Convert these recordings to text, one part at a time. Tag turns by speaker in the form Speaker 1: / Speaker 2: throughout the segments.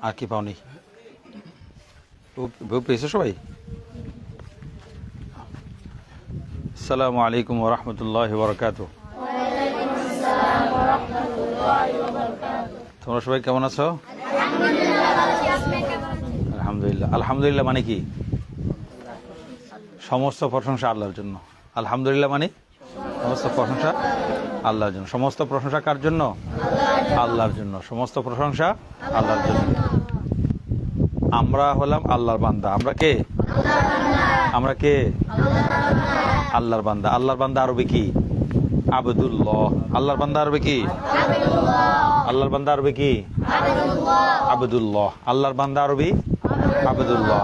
Speaker 1: আর কি পাওনি? পেয়েছো সবাই? আসসালামু আলাইকুম ওয়া রাহমাতুল্লাহি ওয়া বারাকাতুহু। তোমরা সবাই কেমন আছো? আলহামদুলিল্লাহ। আলহামদুলিল্লাহ মানে কি? সমস্ত প্রশংসা আল্লাহর জন্য। আলহামদুলিল্লাহ মানে সমস্ত প্রশংসা আল্লাহর জন্য। সমস্ত প্রশংসা কার জন্য? আল্লাহর জন্য। সমস্ত প্রশংসা আল্লাহর জন্য। আমরা হলাম আল্লাহর বান্দা। আমরা কে? আমরা কে? আল্লাহর বান্দা। আল্লাহর বান্দা আরবি কি? আবদুল্লাহ। আল্লাহর বান্দা আরবি কি? আল্লাহর বান্দা আরবি কি? আবদুল্লাহ। আল্লাহর বান্দা আরবি আবদুল্লাহ।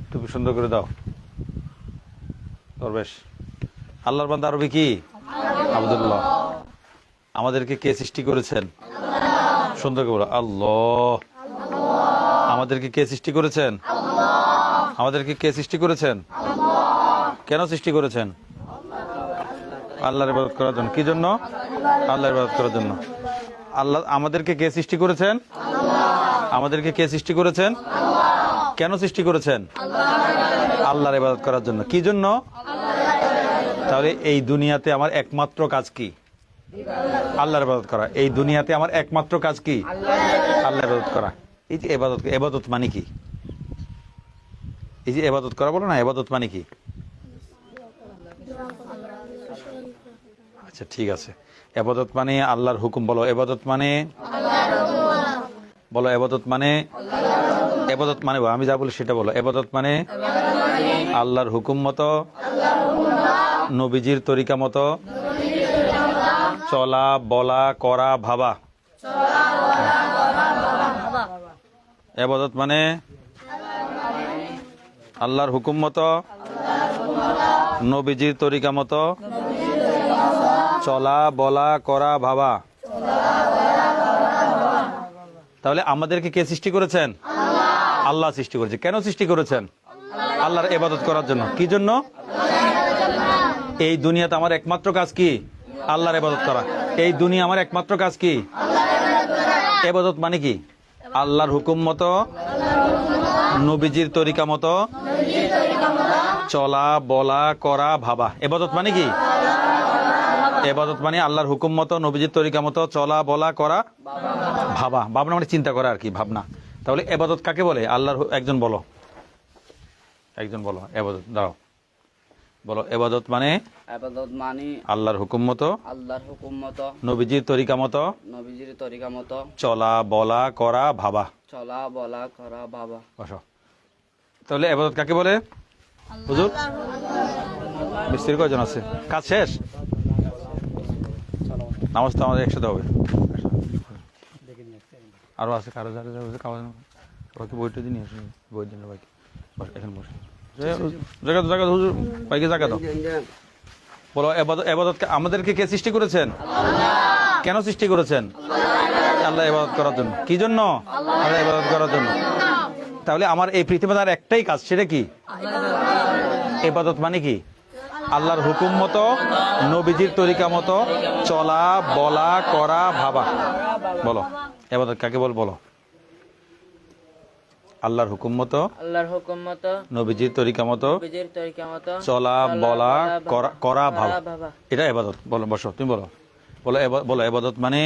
Speaker 1: টুপি সুন্দর করে দাও দরবেশ। আল্লাহর বান্দা আরবি কি? আবদুল্লাহ। আমাদেরকে কে সৃষ্টি করেছেন? সুন্দর করে বলো আল্লাহ। আমাদেরকে কে সৃষ্টি করেছেন? আমাদেরকে কে সৃষ্টি করেছেন? কেন সৃষ্টি করেছেন? আল্লাহর ইবাদত করার জন্য। কি জন্য? আল্লাহর ইবাদত করার জন্য। আল্লাহ আমাদেরকে কে সৃষ্টি করেছেন? আমাদেরকে কে সৃষ্টি করেছেন? কেন সৃষ্টি করেছেন? আল্লাহর ইবাদত করার জন্য। কি জন্য? তাহলে এই দুনিয়াতে আমার একমাত্র কাজ কি? আল্লাহর ইবাদত করা। এই দুনিয়াতে আমার একমাত্র কাজ কি? আল্লাহর ইবাদত করা। এই যে ইবাদত, ইবাদত মানে কি? এই যে ইবাদত করা বলো না, ইবাদত মানে কি? আচ্ছা ঠিক আছে। ইবাদত মানে আল্লাহর হুকুম। বলো ইবাদত মানে? বলো ইবাদত মানে? ইবাদত মানে আমি যা বলি সেটা বলো। ইবাদত মানে আল্লাহর হুকুম মতো, নবীজির তরিকা মতো চলা, বলা, করা, ভাবা। ইবাদত মানে আল্লাহর হুকুম মতো, নবীজির তরিকা মতো চলা, বলা, করা, ভাবা। তাহলে আমাদেরকে কে সৃষ্টি করেছেন? আল্লাহ সৃষ্টি করেছে। কেন সৃষ্টি করেছেন? আল্লাহর ইবাদত করার জন্য। কি জন্য? এই দুনিয়াতে আমার একমাত্র কাজ কি? আল্লাহর ইবাদত করা। এই দুনিয়া আমার একমাত্র কাজ কি? ইবাদত মানে কি? আল্লাহর হুকুম মতো, নবীজির তরিকা মতো চলা, বলা, করা, ভাবা। ইবাদত মানে কি? ইবাদত মানে আল্লাহর হুকুম মতো, নবীজির তরিকা মতো চলা, বলা, করা, ভাবা। ভাবনা মানে চিন্তা করা আর কি, ভাবনা। তাহলে ইবাদত কাকে বলে? আল্লাহর একজন বলো, একজন বলো ইবাদত। দাঁড়াও, বলো ইবাদত মানে?
Speaker 2: ইবাদত মানে
Speaker 1: আল্লাহর হুকুম মতো,
Speaker 2: আল্লাহর হুকুম মতো,
Speaker 1: নবীজির তরিকা মতো
Speaker 2: নবীজির তরিকা মতো
Speaker 1: চলা, বলা, করা, ভাবা।
Speaker 2: চলা, বলা, করা, ভাবা।
Speaker 1: বসো। তাহলে ইবাদত কাকে বলে? হুজুর মিস্ত্রি কয়জন আছে? কাজ শেষ? নামাজ তো আমাদের একসাথে হবে। আরো আছে কারো যারা বাকি বইটা দিন বই দিন বাকি। বস এখানে বসে জায়গা তো জায়গা হুজুর বাইকে জায়গা তো। বলো ইবাদত আমাদেরকে কে সৃষ্টি করেছেন? কেন সৃষ্টি করেছেন? আল্লাহ ইবাদত করার জন্য। কি জন্য? আল্লাহ ইবাদত করার জন্য। তাহলে আমার এই পৃথিবীতে আর একটাই কাজ, সেটা কি? ইবাদত মানে কি? আল্লাহর হুকুম মতো, নবীজির তরিকা মতো চলা, বলা, করা, ভাবা। বলো ইবাদত কাকে বল? বলো আল্লাহর হুকুম মতো,
Speaker 2: আল্লাহর হুকুম মতো,
Speaker 1: নবীজির তরিকা মতো
Speaker 2: নবীজির তরিকা মতো
Speaker 1: চলা, বলা, করা, ভাবা।
Speaker 2: ভাবা।
Speaker 1: এটা ইবাদত। বলো, বসো তুমি বলো। বলো বলো ইবাদত মানে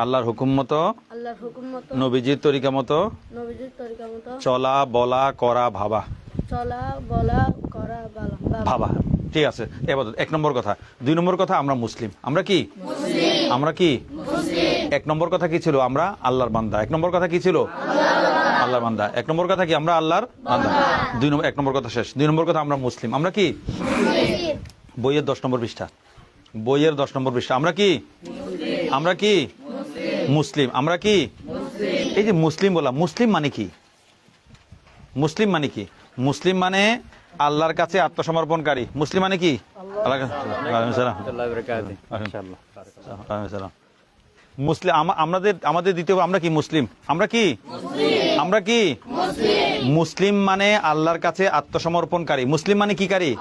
Speaker 1: আল্লাহর হুকুম মতো,
Speaker 3: আল্লাহর হুকুম মতো,
Speaker 1: নবীজির তরিকা মতো
Speaker 3: নবীজির তরিকা মতো
Speaker 1: চলা, বলা, করা, ভাবা।
Speaker 3: চলা, বলা, করা,
Speaker 1: ভাবা। ঠিক আছে, ইবাদত এক নম্বর কথা। দুই নম্বর কথা, আমরা মুসলিম। আমরা কি? আমরা কি? এক নম্বর কথা কি ছিল? আমরা আল্লাহর বান্দা। এক নম্বর কথা কি ছিল? আল্লাহর বান্দা। এক নম্বর কথা কি? আমরা আল্লাহর বান্দা। দুই নম্বর, এক নম্বর কথা শেষ। দুই নম্বর কথা, আমরা মুসলিম। আমরা কি? বইয়ের 10 নম্বর পৃষ্ঠা। বইয়ের 10 নম্বর পৃষ্ঠা। আমরা কি? আমরা কি? মুসলিম। আমরা কি? এই যে মুসলিম বলা, মুসলিম মানে কি? মুসলিম মানে কি? মুসলিম মানে আল্লাহর কাছে আত্মসমর্পণকারী। মুসলিম মানে কি? মুসলিম আমাদের দ্বিতীয়, আমরা কি? মুসলিম। আমরা কি? আমরা কি? মুসলিম মানে আল্লাহর কাছে আত্মসমর্পণকারী। মুসলিম মানে কি কারী?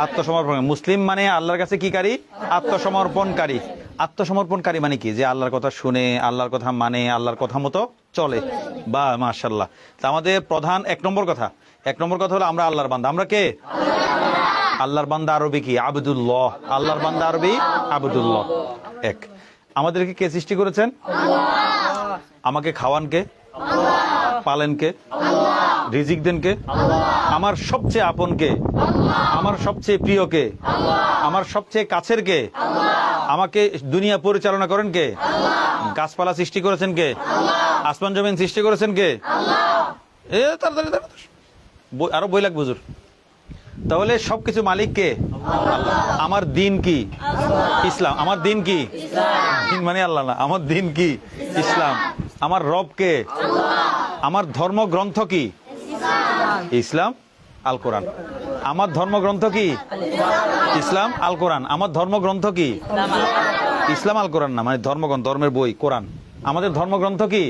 Speaker 1: আত্মসমর্পণ। মুসলিম মানে আল্লাহর কাছে কি কারী? আত্মসমর্পণকারী। আত্মসমর্পণকারী মানে কি? যে আল্লাহর কথা শুনে, আল্লাহর কথা মানে, আল্লাহর কথা মতো চলে। বা মাশাআল্লাহ। তা আমাদের প্রধান এক নম্বর কথা হলো আমরা আল্লাহর বান্দা। আমরা কে? আল্লাহর বান্দা আরবি কি? আবদুল্লাহ। আল্লাহর বান্দা আরবি আবদুল্লাহ। এক। আমাদেরকে কে সৃষ্টি করেছেন? আমাকে খাওয়ান কে? পালেন কে? রিজিক দেন কে? আমার সবচেয়ে আপন কে? আমার সবচেয়ে প্রিয় কে? আমার সবচেয়ে কাছের কে? আমাকে দুনিয়া পরিচালনা করেন কে? গাছপালা সৃষ্টি করেছেন কে? আসমান জমিন সৃষ্টি করেছেন কে? তাড়াতাড়ি আরো বই লাগ বুঝুর। তাহলে সবকিছু মালিক কে? আল্লাহ। আমার দিন কি? ইসলাম। আমার দিন কি? দিন মানে আল্লাহ না, আমার দিন কি? ইসলাম। আমার রব কে? আমার ধর্মগ্রন্থ কি? ইসলাম, আল কোরআন। আমার ধর্মগ্রন্থ কি? ইসলাম, আল কোরআন। আমার ধর্মগ্রন্থ কি? ইসলাম, আল কোরআন না, মানে ধর্মগ্রন্থ, ধর্মের বই কোরআন। আমাদের ধর্মগ্রন্থ কি?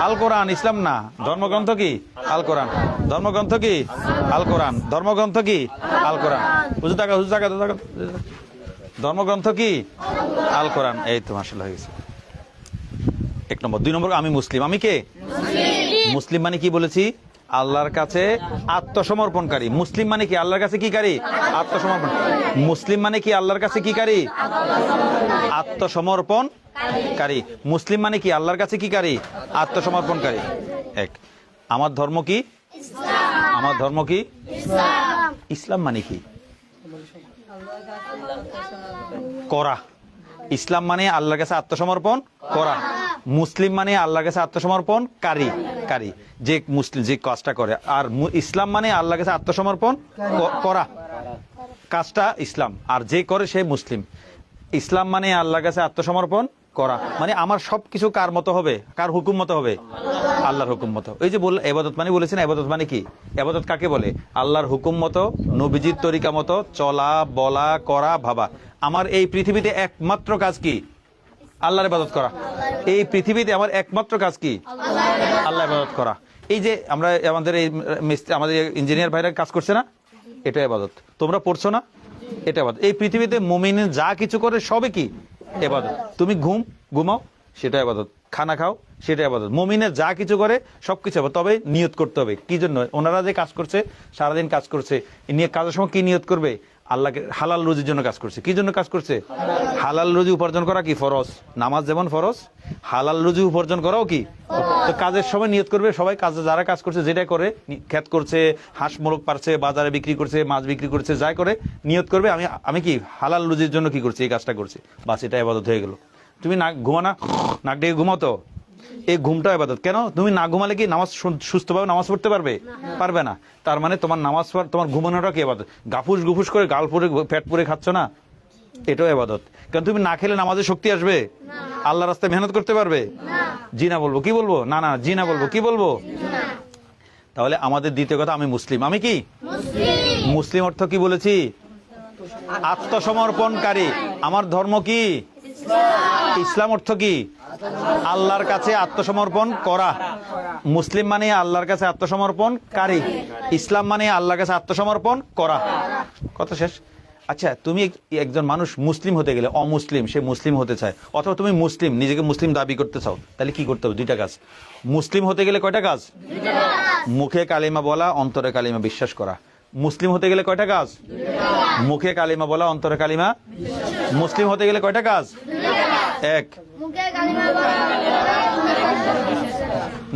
Speaker 1: আল কোরআন, ইসলাম না। ধর্মগ্রন্থ কি? আল কোরআন। ধর্মগ্রন্থ কি? আল কোরআন। ধর্মগ্রন্থ কি? আল কোরআন। হুজুর টাকা, হুজুর টাকা, ধর্মগ্রন্থ কি? আল কোরআন। এই তো মাশাআল্লাহ হয়ে গেছে। এক নম্বর। দুই নম্বর, আমি মুসলিম। আমি কে? মুসলিম মানে কি বলেছি? আল্লাহর কাছে আত্মসমর্পণকারী। মুসলিম মানে কি? আল্লাহর কাছে কি কারী? আত্মসমর্পণ। মুসলিম মানে কি? আল্লাহর কাছে কি কারী? আত্মসমর্পণকারী। মুসলিম মানে কি? আল্লাহর কাছে কি কারী? আত্মসমর্পণকারী। এক। আমার ধর্ম কি? আমার ধর্ম কি? ইসলাম মানে কি? করা। ইসলাম মানে আল্লাহর কাছে আত্মসমর্পণ করা। মুসলিম মানে আল্লাহর কাছে আত্মসমর্পণ কারী। যে মুসলিম যে কাজটা করে। আর ইসলাম মানে আল্লাহর কাছে আত্মসমর্পণ করা, কাজটা ইসলাম। আর যে করে সে মুসলিম। ইসলাম মানে আল্লাহর কাছে আত্মসমর্পণ করা, মানে আমার সবকিছু কার মতো হবে? কার হুকুম মতো হবে? আল্লাহর হুকুম মতো। এই যে ইবাদত মানে বলেছেন, ইবাদত মানে কি? ইবাদত কাকে বলে? আল্লাহর হুকুম মতো, নবীজির তরিকা মতো চলা, বলা, করা, ভাবা। আমার এই পৃথিবীতে একমাত্র কাজ কি? আল্লাহর ইবাদত করা। এই পৃথিবীতে আমার একমাত্র কাজ কি? আল্লাহর ইবাদত করা। এই যে আমরা আমাদের এই আমাদের ইঞ্জিনিয়ার ভাইরা কাজ করছে না, এটা ইবাদত। তোমরা পড়ছো না, এটা ইবাদত। এই পৃথিবীতে মুমিন যা কিছু করে সবে কি? ইবাদত। তুমি ঘুমাও, সেটা ইবাদত। খানা খাও, সেটা ইবাদত। মুমিনের যা কিছু করে সবকিছু ইবাদত। তবে নিয়ত করতে হবে। কি জন্য? ওনারা যে কাজ করছে, সারাদিন কাজ করছে, নিয়ে কাজের সময় কি নিয়ত করবে? আল্লাহকে হালাল রুজির জন্য কাজ করছে। কি জন্য কাজ করছে? হালাল রুজি উপার্জন করা কি ফরজ? নামাজ যেমন ফরজ, হালাল রুজি উপার্জন করাও কি? তো কাজের সময় নিয়ত করবে। সবাই কাজে যারা কাজ করছে, যেটা করে, ক্ষেত করছে, হাঁস মোরগ পারছে, বাজারে বিক্রি করছে, মাছ বিক্রি করছে, যাই করে নিয়ত করবে আমি কি হালাল রুজির জন্য কি করছি? এই কাজটা করছি, বাস, এটা ইবাদত হয়ে গেল। তুমি ঘুমানা, নাক ডেকে ঘুমাও, তো এই ঘুমটা ইবাদত। কেন? তুমি না ঘুমালে কি নামাজ সুস্থভাবে নামাজ পড়তে পারবে না। তার মানে তোমার নামাজ, তোমার ঘুমানোটা কি ইবাদত? গুফুস করে গাল পুরে পেট পুরে খাচ্ছ না, এটাও ইবাদত। কারণ তুমি না খেলে নামাজে শক্তি আসবে? আল্লাহর রাস্তায় মেহনত করতে পারবে? জি না বলবো, কি বলবো? না, জি না বলবো, কি বলবো? তাহলে আমাদের দ্বিতীয় কথা, আমি মুসলিম। আমি কি? মুসলিম অর্থ কি বলেছি? আত্মসমর্পণকারী। আমার ধর্ম কি? ইসলাম অর্থ কি? আল্লাহর কাছে আত্মসমর্পণ করা। মুসলিম মানে আল্লাহর কাছে আত্মসমর্পণকারী। ইসলাম মানে আল্লাহর কাছে আত্মসমর্পণ করা। কথা শেষ। আচ্ছা, তুমি একজন মানুষ মুসলিম হতে গেলে, অমুসলিম সে মুসলিম হতে চায়, অথবা তুমি মুসলিম, নিজেকে মুসলিম দাবি করতে চাও, তাহলে কি করতে হবে? দুইটা কাজ। মুসলিম হতে গেলে কয়টা কাজ? মুখে কালিমা বলা, অন্তরে কালিমা বিশ্বাস করা। মুসলিম হতে গেলে কয়টা কাজ? মুখে কালিমা বলা, অন্তরে কালিমা। মুসলিম হতে গেলে কয়টা কাজ? এক।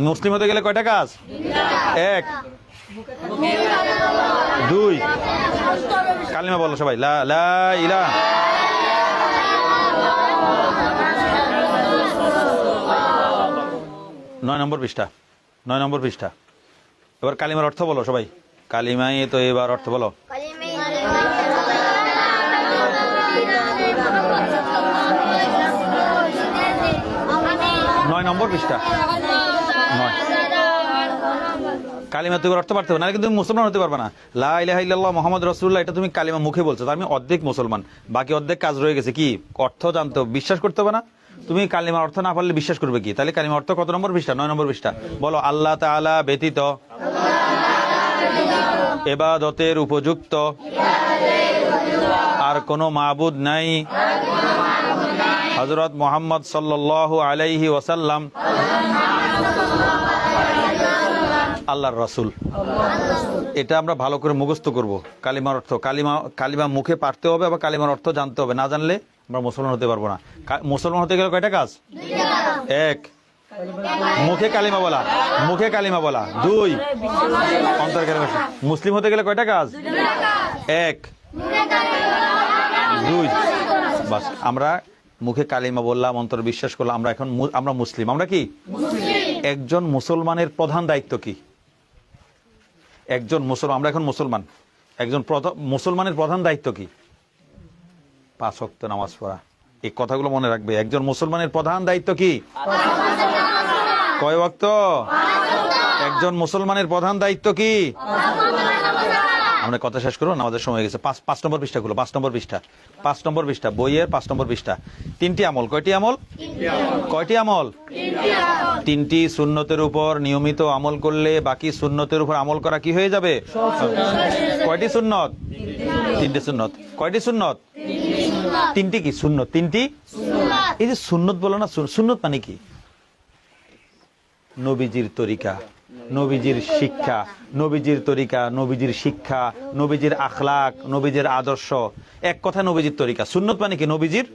Speaker 1: মুসলিম হতে গেলে কয়টা কাজ? এক। দুই। কালিমা বলো সবাই, লা ইলাহা। 9 নম্বর পৃষ্ঠা, 9 নম্বর পৃষ্ঠা। এবার কালিমার অর্থ বলো সবাই। কালিমাই তো এবার অর্থ বলো। 9 নম্বর পৃষ্ঠা, 9। কালিমা তুমি অর্থ পারতে হবে না, কিন্তু তুমি মুসলমান হতে পারবে না। লা ইলাহা ইল্লাল্লাহ মুহাম্মদ রাসূলুল্লাহ, এটা তুমি কালিমা মুখে বলছো, আমি অর্ধেক মুসলমান, বাকি অর্ধেক কাজ রয়ে গেছে। কি? অর্থ জানতে হবে, বিশ্বাস করতে হবে না। তুমি কালিমার অর্থ না পারলে বিশ্বাস করবে কি? তাহলে কালিমার অর্থ কত নম্বর পৃষ্ঠা? 9 নম্বর পৃষ্ঠা। বলো, আল্লাহ তাআলা ব্যতীত ইবাদতের উপযুক্ত আর কোনো মাবুদ নাই হযরত মুহাম্মদ সাল্লাল্লাহু আলাইহি ওয়াসাল্লাম আল্লাহর রাসূল। এটা আমরা ভালো করে মুখস্থ করব। কালিমার অর্থ, কালিমা মুখে পাঠতে হবে, আবার কালিমার অর্থ জানতে হবে। না জানলে আমরা মুসলমান হতে পারবো না। মুসলমান হতে গেলে কয়টা কাজ? এক, মুখে কালিমা বলা, মুখে কালিমা বলা। দুই, অন্তরে কালিমা। মুসলিম হতে গেলে কয়টা কাজ? এক, দুই। বাস, আমরা মুখে কালিমা বললাম, অন্তরে বিশ্বাস করলাম, আমরা এখন আমরা মুসলিম। আমরা কি? একজন মুসলমানের প্রধান দায়িত্ব কি? একজন মুসলমান, আমরা এখন মুসলমান, একজন মুসলমানের প্রধান দায়িত্ব কি? 5 ওয়াক্ত নামাজ পড়া। এই কথাগুলো মনে রাখবে। একজন মুসলমানের প্রধান দায়িত্ব কি? কয় ওয়াক্ত? একজন মুসলমানের প্রধান দায়িত্ব কি? আমরা কথা শেষ করবো, আমাদের সময় গেছে। 5 নম্বর পৃষ্ঠা গুলো, 5 নম্বর পৃষ্ঠা, 5 নম্বর পৃষ্ঠা, বইয়ের 5 নম্বর পৃষ্ঠা। 3টি আমল। কয়টি আমল? কয়টি আমল? 3টি সুন্নতের উপর নিয়মিত আমল করলে বাকি সুন্নতের উপর আমল করা কি হয়ে যাবে? কয়টি সুন্নত? 3টি সুন্নত। কয়টি সুন্নত? 3টি কি সুন্নত? 3টি। এই যে সুন্নত বলো না, সুন্নত মানে কি? নবীজির তরিকা, নবীজির শিক্ষা, নবীজির তরিকা, নবীজির শিক্ষা, নবীজির আখলাক, নবীজির আদর্শ। এক কথা নবীজির তরিকা। সুন্নত মানে কি? নবীজির,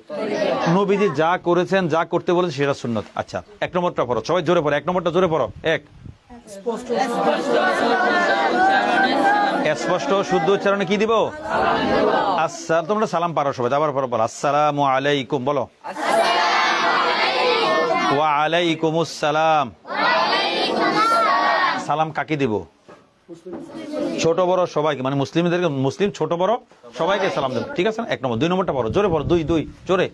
Speaker 1: নবীজি যা করেছেন, যা করতে বলেছে সেটা সুন্নত। আচ্ছা, 1 নম্বরটা পড়ো, সবাই জোরে পড়ো। 1 নম্বরটা জোরে পড়ো। এক, স্পষ্ট শুদ্ধ উচ্চারণে কি দিব? আচ্ছা, তোমরা সালাম পারো সবাই, আবার পড়ো, বলো আসসালামু আলাইকুম। বলো ওয়া আলাইকুমুস সালাম। সালাম কাকে দিব? ছোট বড় সবাইকে, মানে মুসলিমদেরকে, মুসলিম ছোট বড় সবাইকে সালাম দেব। ঠিক আছে না? 1 নম্বর। 2 নম্বরটা পড়ো, জোরে পড়ো। 2 জোরে।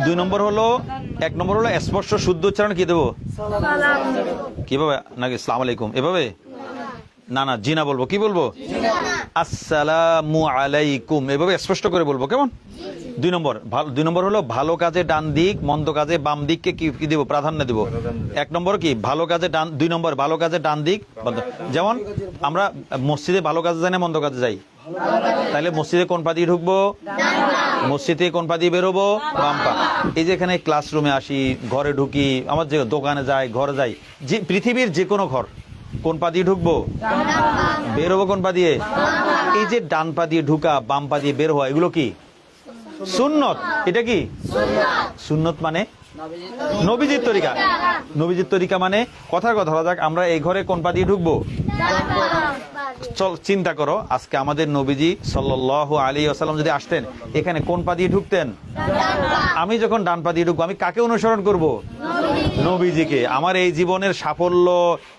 Speaker 1: 2 নম্বর হলো, 1 নম্বর হলো স্পষ্ট শুদ্ধ উচ্চারণ কি দেবো? কিভাবে? নাকি আসসালামু আলাইকুম এভাবে? না না, জি না বলবো। কি বলবো? আসসালামু আলাইকুম, এভাবে স্পষ্ট করে বলবো। কেমন? 2 নম্বর। 2 নম্বর হলো ভালো কাজে ডান দিক, মন্দ কাজে বাম দিককে কি দেবো? প্রাধান্য দেবো। 1 নম্বর কি? ভালো কাজে ডান। 2 নম্বর ভালো কাজে ডান দিক। যেমন আমরা মসজিদে ভালো কাজে যাই না মন্দ কাজে যাই? তাহলে মসজিদে কোন পা দিয়ে ঢুকবো? মসজিদে কোন পা দিয়ে বেরোবো? বাম পা। এই যে এখানে ক্লাসরুমে আসি, ঘরে ঢুকি, আমার যে দোকানে যাই, ঘরে যাই, যে পৃথিবীর যে কোনো ঘর, কোন পা দিয়ে ঢুকবো? বেরোবো কোন পা দিয়ে? এই যে ডান পা দিয়ে ঢুকা, বাম পা দিয়ে বের হওয়া, এগুলো কি? সুন্নত। এটা কি সুন্নত? মানে নবীজির তরিকা। নবীজির তরিকা মানে কথার কথা বলা যাক, আমরা এই ঘরে কোন পা দিয়ে ঢুকবো? চল চিন্তা করো, আজকে আমাদের নবীজি সাল্লাল্লাহু আলাইহি ওয়াসাল্লাম যদি আসতেন, এখানে কোন পা দিয়ে ঢুকতেন? আমি যখন ডান পা দিয়ে ঢুকবো, আমি কাকে অনুসরণ করব? নবীজিকে। আমার এই জীবনের সাফল্য,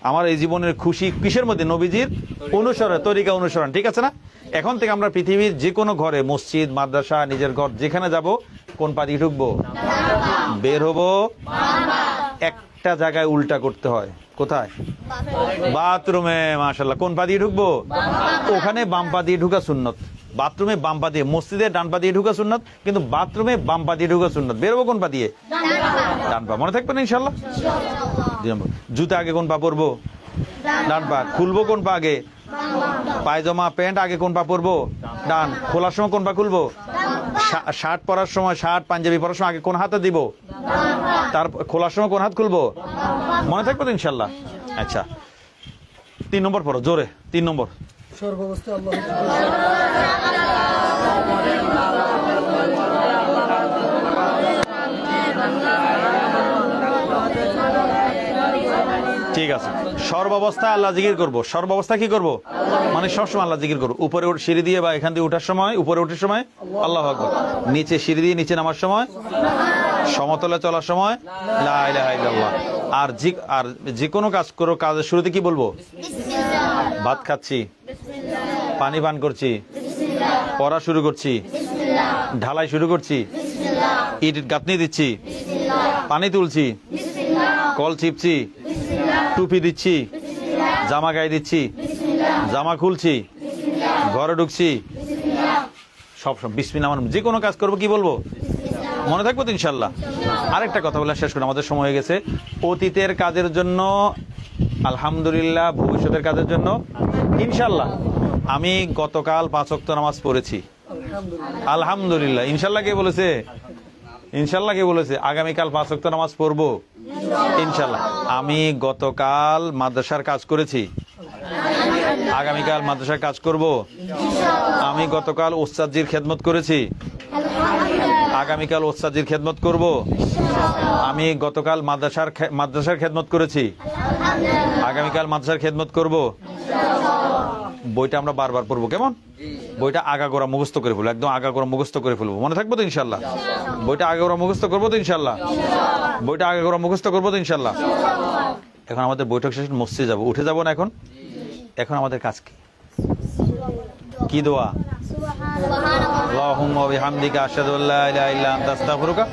Speaker 1: আমার এই জীবনের খুশি কিসের মধ্যে? নবীজির অনুসরণ, তরিকা অনুসরণ। ঠিক আছে না? এখন থেকে আমরা পৃথিবীর যে কোনো ঘরে, মসজিদ, মাদ্রাসা, নিজের ঘর, যেখানে যাব, কোন পা দিয়ে ঢুকবো? বের হবো। একটা জায়গায় উল্টা করতে হয়। কোথায়? বাথরুমে। মাশাআল্লাহ। কোন পা দিয়ে ঢুকবো? ওখানে বাম পা দিয়ে ঢুকা সুন্নত। বাথরুমে বাম পা দিয়ে, মসজিদে ডান পা দিয়ে ঢুকা সুন্নত, কিন্তু বাথরুমে বাম পা দিয়ে ঢুকা সুন্নত। বেরোবো কোন পা দিয়ে? ডান পা। মনে থাকবে না ইনশাআল্লাহ? জুতা আগে কোন পা পরবো? ডান পা। খুলবো কোন পা আগে? পায়জামা প্যান্ট আগে কোন পা পরবো? ডান। খোলার সময় কোন পা খুলবো? শার্ট পরার সময়, শার্ট পাঞ্জাবি পরার সময় আগে কোন হাতে দিব? তার খোলার সময় কোন হাত খুলবো? মনে থাকবে তো ইনশাল্লাহ? আচ্ছা, 3 নম্বর পড়ো জোরে। 3 নম্বর।
Speaker 4: সর্বাবস্থায় আল্লাহ
Speaker 1: ঠিক আছে। সর্বাবস্থায় আল্লাহ জিকির করবো। সর্বাবস্থা কি করবো? মানে সবসময় আল্লাহ জিকির করবো। উপরে সিঁড়ি দিয়ে বা এখান দিয়ে ওঠার সময়, উপরে ওঠার সময় আল্লাহু আকবার। নিচে সিঁড়ি দিয়ে নিচে নামার সময়, সমতলে চলার সময় লা ইলাহা ইল্লাল্লাহ। আর যে কোনো কাজ করো, কাজের শুরুতে কি বলবো? ভাত খাচ্ছি, পানি পান করছি, পড়া শুরু করছি, ঢালাই শুরু করছি, ইট গাঁথনি দিচ্ছি, পানি তুলছি, কল চিপছি, টুপি দিচ্ছি, জামা গায়ে দিচ্ছি, জামা খুলছি, ঘরে ঢুকছি, সব বিসমিল্লাহ। যে কোনো কাজ করবো কি বলবো? মনে থাকবো তো ইনশাল্লাহ? আরেকটা কথা বলে শেষ করি, আমাদের সময় হয়ে গেছে। অতীতের কাজের জন্য আলহামদুলিল্লাহ, ভবিষ্যতের কাজের জন্য ইনশাল্লাহ। আমি গতকাল 5 ওয়াক্ত নামাজ পড়েছি। আলহামদুলিল্লাহ। ইনশাল্লাহ কে বলেছে? ইনশাল্লাহ কে বলেছে? আগামীকাল 5 ওয়াক্ত নামাজ পড়বো ইনশাল্লাহ। আমি গতকাল মাদ্রাসার কাজ করেছি। আগামীকাল মাদ্রাসার কাজ করব। আমি গতকাল ওস্তাদজির খেদমত করেছি। আগামীকাল ওস্তাদজির খেদমত করব। আমি গতকাল মাদ্রাসার খেদমত করেছি। আগামীকাল মাদ্রাসার খেদমত করব। বইটা আমরা বারবার পড়বো, কেমন? বইটা আগাগোড়া মুখস্থ করে ফেলবো, একদম আগাগোড়া মুখস্থ করে ফেলবো। মনে থাকবো তো ইনশাল্লাহ? বইটা আগাগোড়া মুখস্থ করবো তো ইনশাল্লাহ? বইটা আগাগোড়া মুখস্থ করবো তো ইনশাল্লাহ? এখন আমাদের বৈঠক শেষে মসজিদে যাবো, উঠে যাবো না? এখন আমাদের কাজ কি? কি দোয়া? আল্লাহুম্মা বিহামদিকা আশহাদু আল্লা ইলাহা ইল্লা আনতা আস্তাগফিরুকা